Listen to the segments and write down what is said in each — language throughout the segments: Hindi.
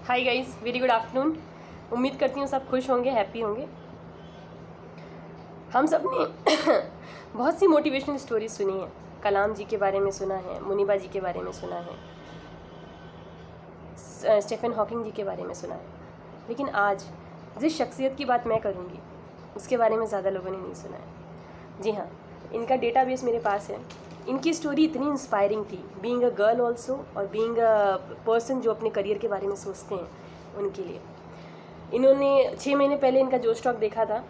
Hi guys, very good afternoon. उम्मीद करती हूँ सब खुश होंगे, हैप्पी होंगे। हम सब ने बहुत सी मोटिवेशनल स्टोरीज सुनी है। कलाम जी के बारे में सुना है, मुनीबा जी के बारे में सुना है, स्टीफन हॉकिंग जी के बारे में सुना है। लेकिन आज जिस शख्सियत की बात मैं करूँगी उसके बारे में ज़्यादा लोगों ने नहीं सुना है। जी हाँ, इनका डेटाबेस मेरे पास है। इनकी स्टोरी इतनी इंस्पायरिंग थी, बीइंग अ गर्ल ऑल्सो और बीइंग अ पर्सन जो अपने करियर के बारे में सोचते हैं उनके लिए। इन्होंने 6 महीने पहले इनका जो स्टॉक देखा था,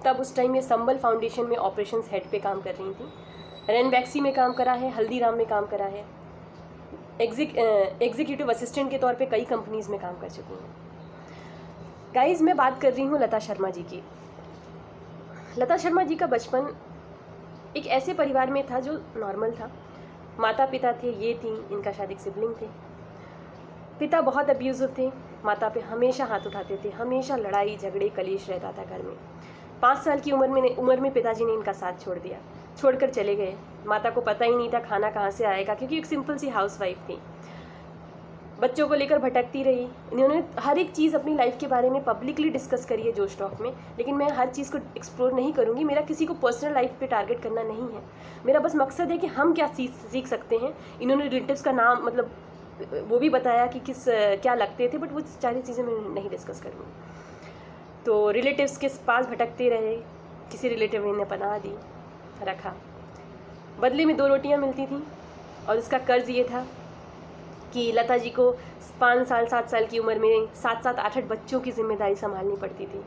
तब उस टाइम ये संबल फाउंडेशन में ऑपरेशंस हेड पे काम कर रही थी। रेनवैक्सी में काम करा है, हल्दीराम में काम करा है, एग्जीक्यूटिव असिस्टेंट के तौर पे कई कंपनीज़ में काम कर चुकी हैं। गाइज, मैं बात कर रही हूँ लता शर्मा जी की। लता शर्मा जी का बचपन एक ऐसे परिवार में था जो नॉर्मल था। माता पिता थे, ये थी, इनका शायद एक सिबलिंग थे। पिता बहुत अब्यूजिव थे, माता पे हमेशा हाथ उठाते थे, हमेशा लड़ाई झगड़े कलेश रहता था घर में। 5 साल की उम्र में पिताजी ने इनका साथ छोड़ दिया, छोड़कर चले गए। माता को पता ही नहीं था खाना कहाँ से आएगा, क्योंकि एक सिंपल सी हाउसवाइफ थी। बच्चों को लेकर भटकती रही। इन्होंने हर एक चीज़ अपनी लाइफ के बारे में पब्लिकली डिस्कस करी है जोश टॉक में, लेकिन मैं हर चीज़ को एक्सप्लोर नहीं करूँगी। मेरा किसी को पर्सनल लाइफ पे टारगेट करना नहीं है। मेरा बस मकसद है कि हम क्या सीख सकते हैं। इन्होंने रिलेटिव्स का नाम मतलब वो भी बताया कि क्या लगते थे, बट वो सारी चीज़ें मैं नहीं डिस्कस करूँगी। तो रिलेटिव्स के पास भटकते रहे, किसी रिलेटिव ने पनाह दी, रखा, बदले में 2 रोटियाँ मिलती थी। और उसका कर्ज ये था कि लता जी को 5 साल 7 साल की उम्र में 7-7 8-8 बच्चों की जिम्मेदारी संभालनी पड़ती थी।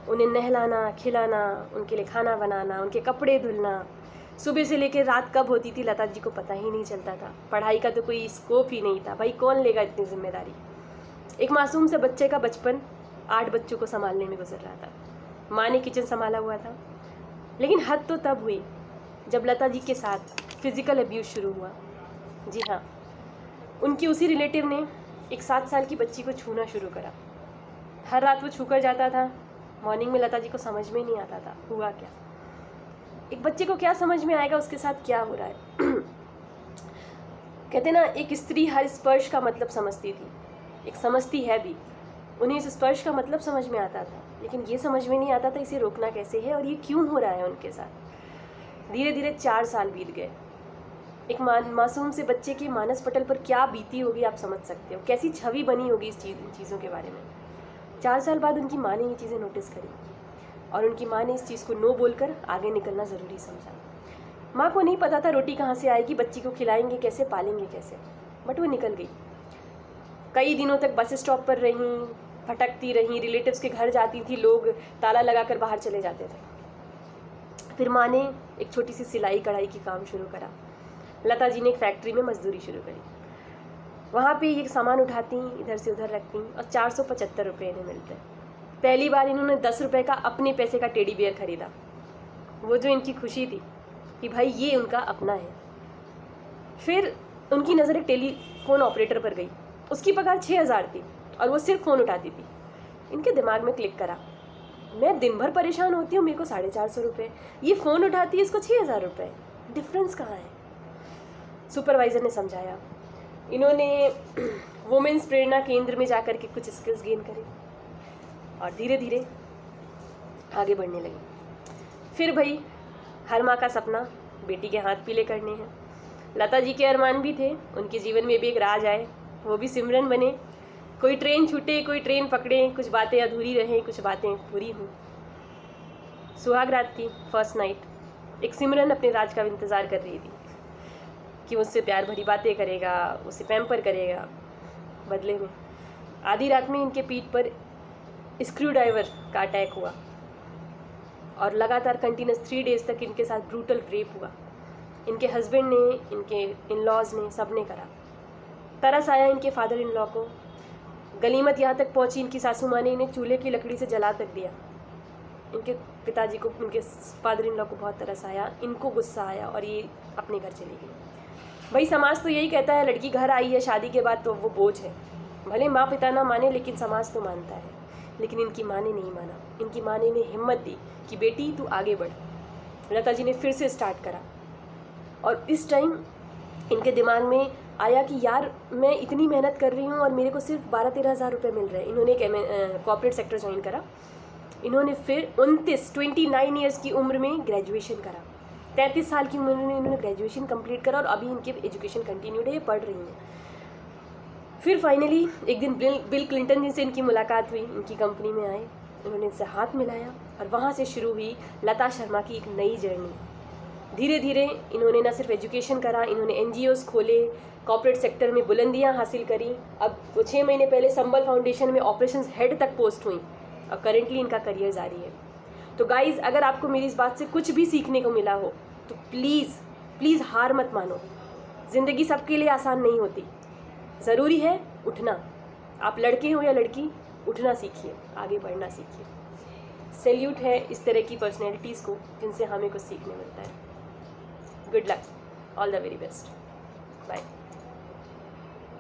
उन्हें नहलाना, खिलाना, उनके लिए खाना बनाना, उनके कपड़े धुलना। सुबह से लेकर रात कब होती थी लता जी को पता ही नहीं चलता था। पढ़ाई का तो कोई स्कोप ही नहीं था, भाई कौन लेगा इतनी जिम्मेदारी। एक मासूम से बच्चे का बचपन 8 बच्चों को संभालने में गुजर रहा था। माँ ने किचन संभाला हुआ था। लेकिन हद तो तब हुई जब लता जी के साथ फिज़िकल अब्यूज़ शुरू हुआ। जी हाँ, उनकी उसी रिलेटिव ने एक 7 साल की बच्ची को छूना शुरू करा। हर रात वो छूकर जाता था। मॉर्निंग में लता जी को समझ में नहीं आता था हुआ क्या। एक बच्चे को क्या समझ में आएगा उसके साथ क्या हो रहा है। कहते ना, एक स्त्री हर स्पर्श का मतलब समझती थी, एक समझती है भी। उन्हें इस स्पर्श का मतलब समझ में आता था, लेकिन ये समझ में नहीं आता था इसे रोकना कैसे है और ये क्यों हो रहा है उनके साथ। धीरे धीरे 4 साल बीत गए। एक मासूम से बच्चे के मानस पटल पर क्या बीती होगी आप समझ सकते हो, कैसी छवि बनी होगी इन चीज़ों के बारे में। 4 साल बाद उनकी माँ ने ये चीज़ें नोटिस करी और उनकी माँ ने इस चीज़ को नो बोलकर आगे निकलना ज़रूरी समझा। माँ को नहीं पता था रोटी कहाँ से आएगी, बच्ची को खिलाएंगे कैसे, पालेंगे कैसे, बट वो निकल गई। कई दिनों तक बस स्टॉप पर रहीं, भटकती रहीं, रिलेटिव्स के घर जाती थी, लोग ताला लगाकर बाहर चले जाते थे। फिर माँ ने एक छोटी सी सिलाई कढ़ाई की काम शुरू करा। लता जी ने एक फैक्ट्री में मजदूरी शुरू करी। वहाँ पे ये सामान उठाती, इधर से उधर रखती और 475 रुपये इन्हें मिलते। पहली बार इन्होंने 10 रुपये का अपने पैसे का टेडी बियर खरीदा। वो जो इनकी खुशी थी कि भाई ये उनका अपना है। फिर उनकी नज़र एक टेलीफोन ऑपरेटर पर गई। उसकी पगार 6000 थी और वो सिर्फ फ़ोन उठाती थी। इनके दिमाग में क्लिक करा, मैं दिन भर परेशान होती हूँ, मेरे को 450 रुपये, ये फ़ोन उठाती है, इसको 6000 रुपये, डिफरेंस कहाँ है। सुपरवाइज़र ने समझाया। इन्होंने वुमेन्स प्रेरणा केंद्र में जाकर के कुछ स्किल्स गेन करे और धीरे धीरे आगे बढ़ने लगी। फिर भाई, हर माँ का सपना बेटी के हाथ पीले करने हैं। लता जी के अरमान भी थे, उनके जीवन में भी एक राज आए, वो भी सिमरन बने। कोई ट्रेन छूटे, कोई ट्रेन पकड़े, कुछ बातें अधूरी रहें, कुछ बातें पूरी हों। सुहाग रात थी, फर्स्ट नाइट। एक सिमरन अपने राज का इंतज़ार कर रही थी कि उससे प्यार भरी बातें करेगा, उसे पैम्पर करेगा। बदले में आधी रात में इनके पीठ पर स्क्रू ड्राइवर का अटैक हुआ और लगातार कंटिन्यूस 3 डेज़ तक इनके साथ ब्रूटल रेप हुआ। इनके हस्बैंड ने, इनके इन-लॉज ने, सब ने करा। तरस आया इनके फादर इन लॉ को। गलीमत यहाँ तक पहुँची, इनकी सासू माँ ने इन्हें चूल्हे की लकड़ी से जला तक दिया। इनके पिताजी को, इनके फादर इन लॉ को बहुत तरस आया, इनको गुस्सा आया और ये अपने घर चली गई। भाई, समाज तो यही कहता है लड़की घर आई है शादी के बाद तो वो बोझ है। भले माँ पिता ना माने, लेकिन समाज तो मानता है। लेकिन इनकी माँ ने नहीं माना। इनकी माँ ने इन्हें हिम्मत दी कि बेटी तू आगे बढ़। लता जी ने फिर से स्टार्ट करा और इस टाइम इनके दिमाग में आया कि यार मैं इतनी मेहनत कर रही हूँ और मेरे को सिर्फ 12-13 हज़ार रुपये मिल रहे हैं। इन्होंने एक कॉर्पोरेट सेक्टर ज्वाइन करा। इन्होंने फिर 29 ईयर्स की उम्र में ग्रेजुएशन करा। 33 साल की उम्र में इन्होंने ग्रेजुएशन कंप्लीट करा और अभी इनकी एजुकेशन कंटिन्यूड है, ये पढ़ रही हैं। फिर फाइनली एक दिन बिल क्लिंटन जी से इनकी मुलाकात हुई, इनकी कंपनी में आए, उन्होंने इनसे हाथ मिलाया और वहाँ से शुरू हुई लता शर्मा की एक नई जर्नी। धीरे धीरे इन्होंने ना सिर्फ एजुकेशन करा, इन्होंने NGOs खोले, कॉर्पोरेट सेक्टर में बुलंदियाँ हासिल करी। अब वो 6 महीने पहले संबल फाउंडेशन में ऑपरेशंस हेड तक पोस्ट हुई और करेंटली इनका करियर जारी है। तो गाइज़, अगर आपको मेरी इस बात से कुछ भी सीखने को मिला हो तो प्लीज़ हार मत मानो। ज़िंदगी सबके लिए आसान नहीं होती, ज़रूरी है उठना। आप लड़के हो या लड़की, उठना सीखिए, आगे बढ़ना सीखिए। सैल्यूट है इस तरह की पर्सनैलिटीज़ को जिनसे हमें कुछ सीखने मिलता है। Good luck, all the very best, bye.